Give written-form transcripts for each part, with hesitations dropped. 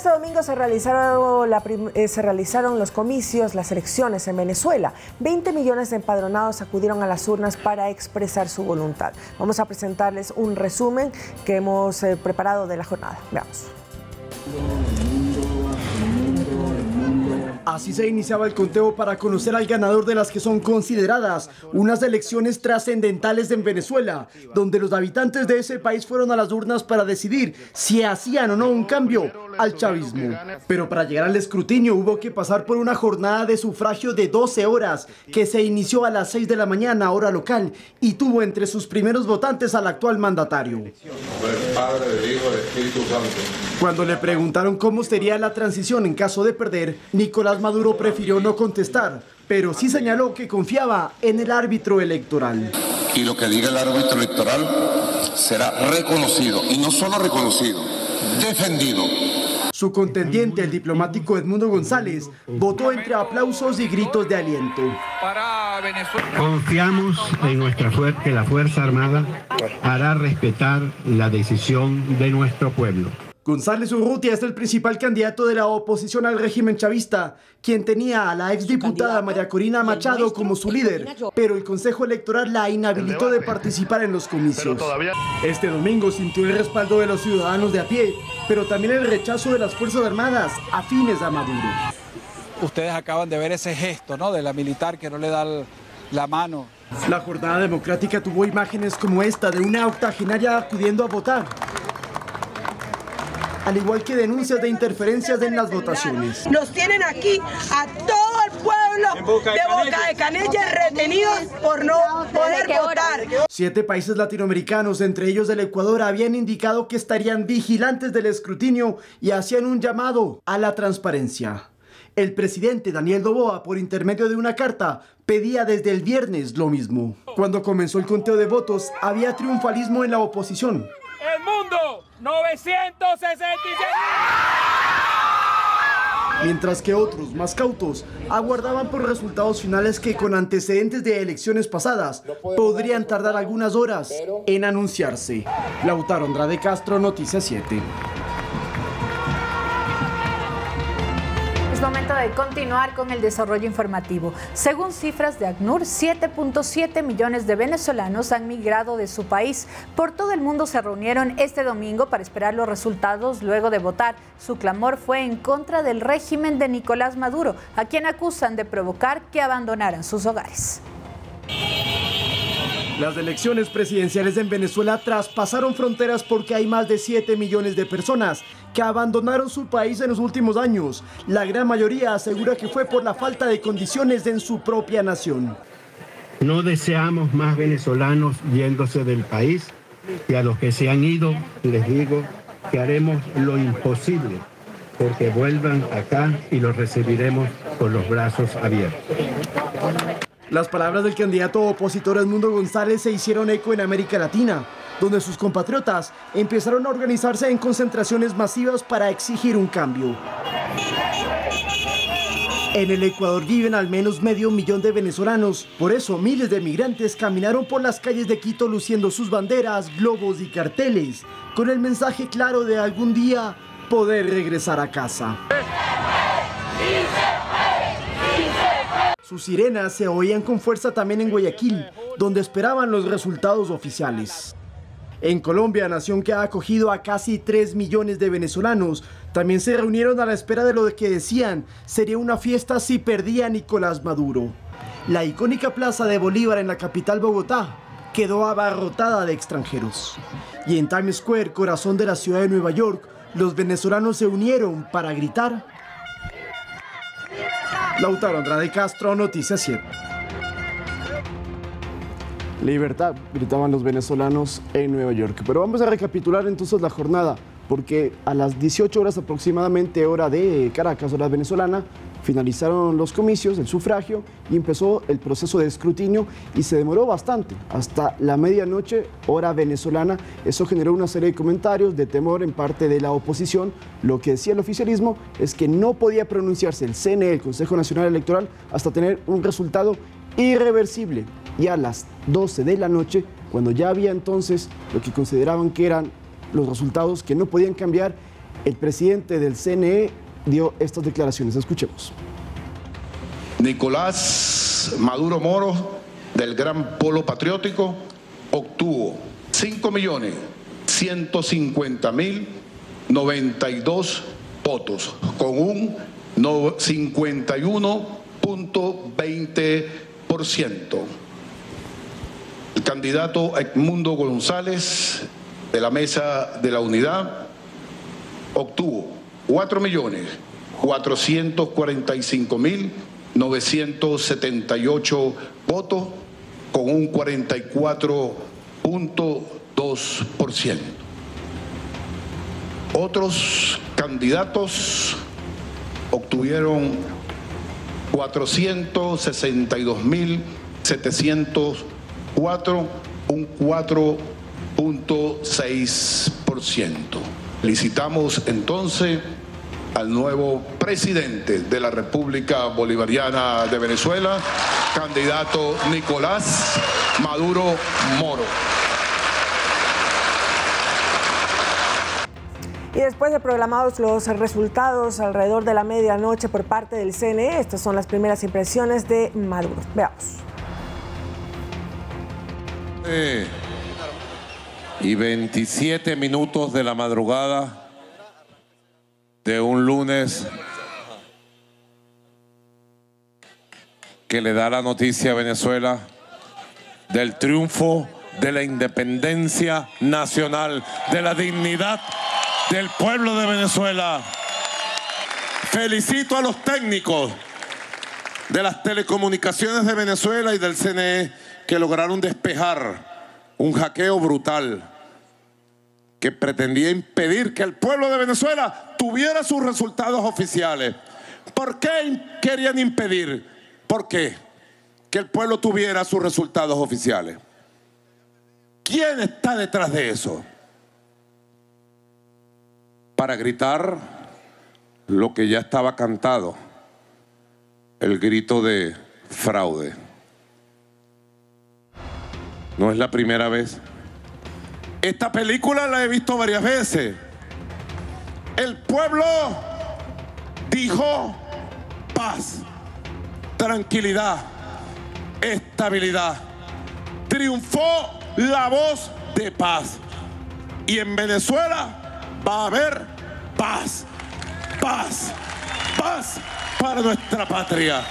Este domingo se realizaron los comicios, las elecciones en Venezuela. 20 millones de empadronados acudieron a las urnas para expresar su voluntad. Vamos a presentarles un resumen que hemos preparado de la jornada. Veamos. Así se iniciaba el conteo para conocer al ganador de las que son consideradas unas elecciones trascendentales en Venezuela, donde los habitantes de ese país fueron a las urnas para decidir si hacían o no un cambio al chavismo. Pero para llegar al escrutinio hubo que pasar por una jornada de sufragio de 12 horas, que se inició a las 6 de la mañana, hora local, y tuvo entre sus primeros votantes al actual mandatario. Por el Padre, del Hijo, del Espíritu Santo. Cuando le preguntaron cómo sería la transición en caso de perder, Nicolás Maduro prefirió no contestar, pero sí señaló que confiaba en el árbitro electoral. Y lo que diga el árbitro electoral será reconocido, y no solo reconocido, defendido. Su contendiente, el diplomático Edmundo González, votó entre aplausos y gritos de aliento. Confiamos en que la Fuerza Armada hará respetar la decisión de nuestro pueblo. González Urrutia es el principal candidato de la oposición al régimen chavista, quien tenía a la exdiputada María Corina Machado como su líder, pero el Consejo Electoral la inhabilitó de participar en los comicios. Este domingo sintió el respaldo de los ciudadanos de a pie, pero también el rechazo de las Fuerzas Armadas afines a Maduro. Ustedes acaban de ver ese gesto, ¿no?, de la militar que no le da la mano. La jornada democrática tuvo imágenes como esta de una octogenaria acudiendo a votar, al igual que denuncias de interferencias en las votaciones. Nos tienen aquí a todo el pueblo de Boca de Canella retenidos por no poder votar. 7 países latinoamericanos, entre ellos el Ecuador, habían indicado que estarían vigilantes del escrutinio y hacían un llamado a la transparencia. El presidente Daniel Noboa, por intermedio de una carta, pedía desde el viernes lo mismo. Cuando comenzó el conteo de votos, había triunfalismo en la oposición. ¡El mundo! 967. Mientras que otros, más cautos, aguardaban por resultados finales que con antecedentes de elecciones pasadas podrían tardar algunas horas en anunciarse. Lautaro Andrade Castro, Noticias 7. Es momento de continuar con el desarrollo informativo. Según cifras de ACNUR, 7.7 millones de venezolanos han migrado de su país. Por todo el mundo se reunieron este domingo para esperar los resultados luego de votar. Su clamor fue en contra del régimen de Nicolás Maduro, a quien acusan de provocar que abandonaran sus hogares. Las elecciones presidenciales en Venezuela traspasaron fronteras porque hay más de 7 millones de personas que abandonaron su país en los últimos años. La gran mayoría asegura que fue por la falta de condiciones en su propia nación. No deseamos más venezolanos yéndose del país, y a los que se han ido les digo que haremos lo imposible porque vuelvan acá y los recibiremos con los brazos abiertos. Las palabras del candidato opositor Edmundo González se hicieron eco en América Latina, donde sus compatriotas empezaron a organizarse en concentraciones masivas para exigir un cambio. En el Ecuador viven al menos 500.000 de venezolanos, por eso miles de migrantes caminaron por las calles de Quito luciendo sus banderas, globos y carteles, con el mensaje claro de algún día poder regresar a casa. Sus sirenas se oían con fuerza también en Guayaquil, donde esperaban los resultados oficiales. En Colombia, nación que ha acogido a casi 3 millones de venezolanos, también se reunieron a la espera de lo que decían sería una fiesta si perdía Nicolás Maduro. La icónica Plaza de Bolívar en la capital Bogotá quedó abarrotada de extranjeros. Y en Times Square, corazón de la ciudad de Nueva York, los venezolanos se unieron para gritar: Lautaro Andrade Castro, Noticias 7. Libertad, gritaban los venezolanos en Nueva York. Pero vamos a recapitular entonces la jornada, porque a las 18 horas aproximadamente, hora de Caracas, hora venezolana, finalizaron los comicios, el sufragio, y empezó el proceso de escrutinio, y se demoró bastante, hasta la medianoche, hora venezolana. Eso generó una serie de comentarios de temor en parte de la oposición. Lo que decía el oficialismo es que no podía pronunciarse el CNE, el Consejo Nacional Electoral, hasta tener un resultado irreversible. Y a las 12 de la noche, cuando ya había entonces lo que consideraban que eran los resultados que no podían cambiar, El presidente del CNE dio estas declaraciones. Escuchemos. Nicolás Maduro Moro, del Gran Polo Patriótico, obtuvo 5.150.092 votos, con un 51.20%. El candidato Edmundo González, de la Mesa de la Unidad, obtuvo 4.445.978 votos, con un 44.2%. Otros candidatos obtuvieron 462.704, un 4.6%. Felicitamos entonces al nuevo presidente de la República Bolivariana de Venezuela, candidato Nicolás Maduro Moro. Y después de programados los resultados alrededor de la medianoche por parte del CNE, estas son las primeras impresiones de Maduro. Veamos. Y 27 minutos de la madrugada de un lunes que le da la noticia a Venezuela del triunfo de la independencia nacional, de la dignidad del pueblo de Venezuela. Felicito a los técnicos de las telecomunicaciones de Venezuela y del CNE que lograron despejar un hackeo brutal que pretendía impedir que el pueblo de Venezuela tuviera sus resultados oficiales. ¿Por qué querían impedir? ¿Por qué? Que el pueblo tuviera sus resultados oficiales. ¿Quién está detrás de eso? Para gritar lo que ya estaba cantado, el grito de fraude. No es la primera vez. Esta película la he visto varias veces. El pueblo dijo paz, tranquilidad, estabilidad. Triunfó la voz de paz. Y en Venezuela va a haber paz, paz, paz para nuestra patria.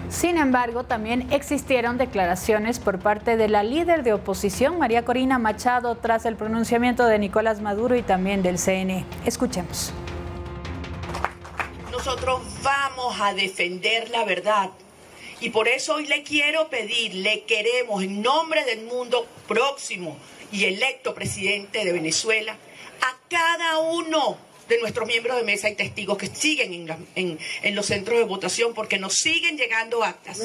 Sin embargo, también existieron declaraciones por parte de la líder de oposición, María Corina Machado, tras el pronunciamiento de Nicolás Maduro y también del CNE. Escuchemos. Nosotros vamos a defender la verdad. Y por eso hoy le quiero pedir, le queremos en nombre del mundo próximo y electo presidente de Venezuela, a cada uno de nuestros miembros de mesa y testigos que siguen en los centros de votación, porque nos siguen llegando actas,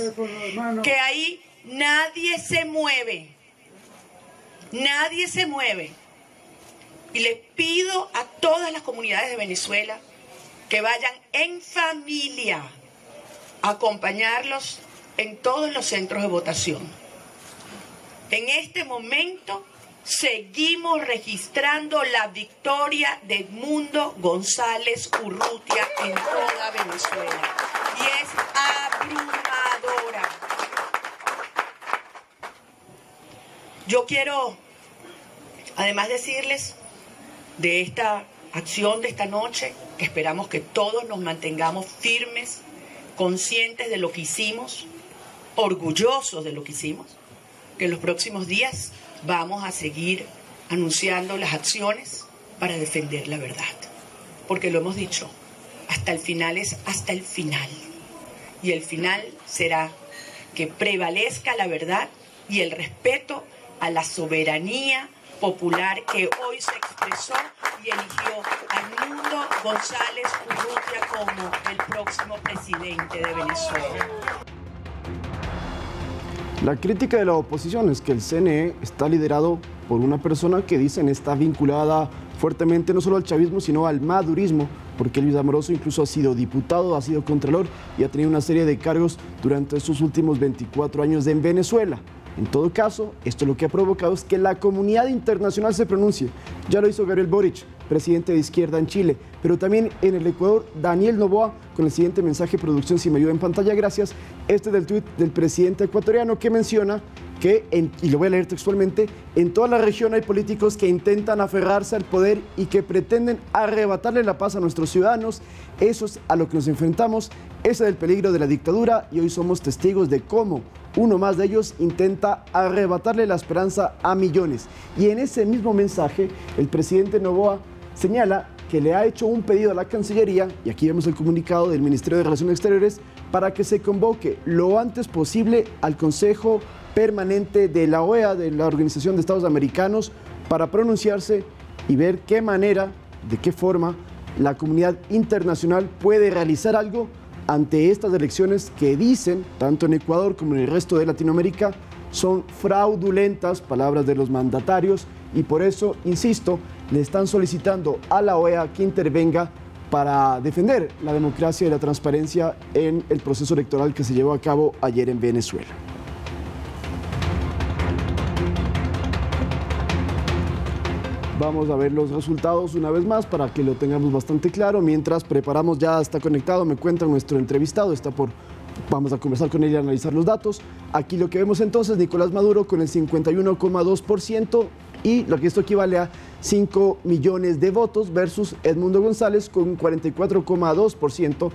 que ahí nadie se mueve, nadie se mueve. Y les pido a todas las comunidades de Venezuela que vayan en familia a acompañarlos en todos los centros de votación. En este momento seguimos registrando la victoria de Edmundo González Urrutia en toda Venezuela. Y es abrumadora. Yo quiero, además, decirles de esta acción de esta noche, que esperamos que todos nos mantengamos firmes, conscientes de lo que hicimos, orgullosos de lo que hicimos, que en los próximos días vamos a seguir anunciando las acciones para defender la verdad. Porque lo hemos dicho, hasta el final es hasta el final. Y el final será que prevalezca la verdad y el respeto a la soberanía popular que hoy se expresó y eligió a Edmundo González Urrutia como el próximo presidente de Venezuela. La crítica de la oposición es que el CNE está liderado por una persona que dicen está vinculada fuertemente no solo al chavismo, sino al madurismo, porque Luis Amoroso incluso ha sido diputado, ha sido contralor y ha tenido una serie de cargos durante estos últimos 24 años en Venezuela. En todo caso, esto lo que ha provocado es que la comunidad internacional se pronuncie. Ya lo hizo Gabriel Boric, presidente de izquierda en Chile, pero también en el Ecuador, Daniel Noboa, con el siguiente mensaje, producción, si me ayuda en pantalla, gracias. Este del tuit del presidente ecuatoriano que menciona que, y lo voy a leer textualmente, en toda la región hay políticos que intentan aferrarse al poder y que pretenden arrebatarle la paz a nuestros ciudadanos. Eso es a lo que nos enfrentamos, ese es el peligro de la dictadura y hoy somos testigos de cómo uno más de ellos intenta arrebatarle la esperanza a millones. Y en ese mismo mensaje, el presidente Noboa señala que le ha hecho un pedido a la Cancillería, y aquí vemos el comunicado del Ministerio de Relaciones Exteriores, para que se convoque lo antes posible al Consejo Permanente de la OEA, de la Organización de Estados Americanos, para pronunciarse y ver qué manera, de qué forma la comunidad internacional puede realizar algo ante estas elecciones que dicen, tanto en Ecuador como en el resto de Latinoamérica, son fraudulentas, palabras de los mandatarios, y por eso, insisto, le están solicitando a la OEA que intervenga para defender la democracia y la transparencia en el proceso electoral que se llevó a cabo ayer en Venezuela. Vamos a ver los resultados una vez más para que lo tengamos bastante claro. Mientras preparamos, ya está conectado, me cuenta nuestro entrevistado, vamos a conversar con él y analizar los datos. Aquí lo que vemos entonces, Nicolás Maduro con el 51,2% y lo que esto equivale a 5 millones de votos versus Edmundo González con 44,2%,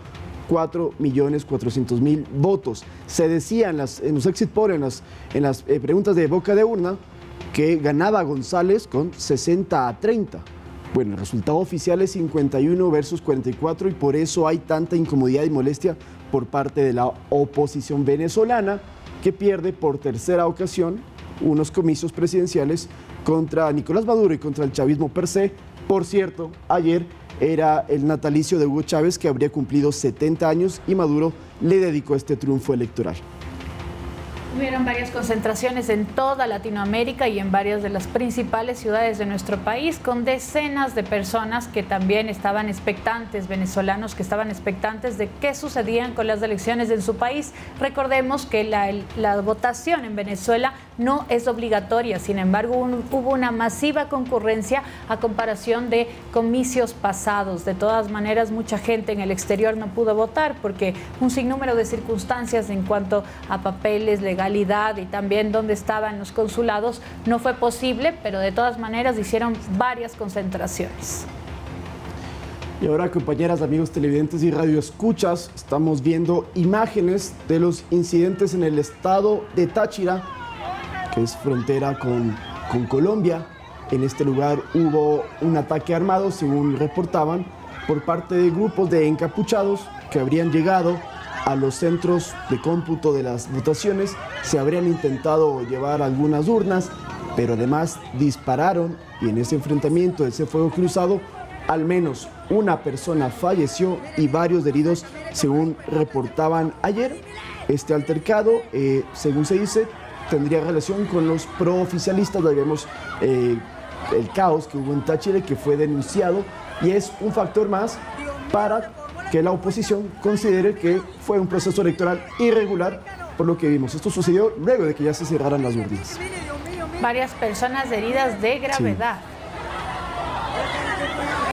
4.400.000 votos. Se decía en los exit polls, en las preguntas de boca de urna, que ganaba González con 60-30. Bueno, el resultado oficial es 51 versus 44 y por eso hay tanta incomodidad y molestia por parte de la oposición venezolana, que pierde por tercera ocasión unos comicios presidenciales contra Nicolás Maduro y contra el chavismo per se. Por cierto, ayer era el natalicio de Hugo Chávez, que habría cumplido 70 años y Maduro le dedicó este triunfo electoral. Hubieron varias concentraciones en toda Latinoamérica y en varias de las principales ciudades de nuestro país, con decenas de personas que también estaban expectantes, venezolanos que estaban expectantes de qué sucedían con las elecciones en su país. Recordemos que la votación en Venezuela no es obligatoria, sin embargo hubo una masiva concurrencia a comparación de comicios pasados. De todas maneras, mucha gente en el exterior no pudo votar porque un sinnúmero de circunstancias en cuanto a papeles, legalidad y también dónde estaban los consulados no fue posible, pero de todas maneras hicieron varias concentraciones. Y ahora, compañeras, amigos televidentes y radioescuchas, estamos viendo imágenes de los incidentes en el estado de Táchira, que es frontera con Colombia. En este lugar hubo un ataque armado, según reportaban, por parte de grupos de encapuchados que habrían llegado a los centros de cómputo de las votaciones. Se habrían intentado llevar algunas urnas, pero además dispararon, y en ese enfrentamiento, ese fuego cruzado, al menos una persona falleció y varios heridos, según reportaban ayer. Este altercado, según se dice, tendría relación con los prooficialistas. Ahí vemos el caos que hubo en Táchira, que fue denunciado, y es un factor más para que la oposición considere que fue un proceso electoral irregular, por lo que vimos. Esto sucedió luego de que ya se cerraran las urnas. Varias personas heridas de gravedad. Sí.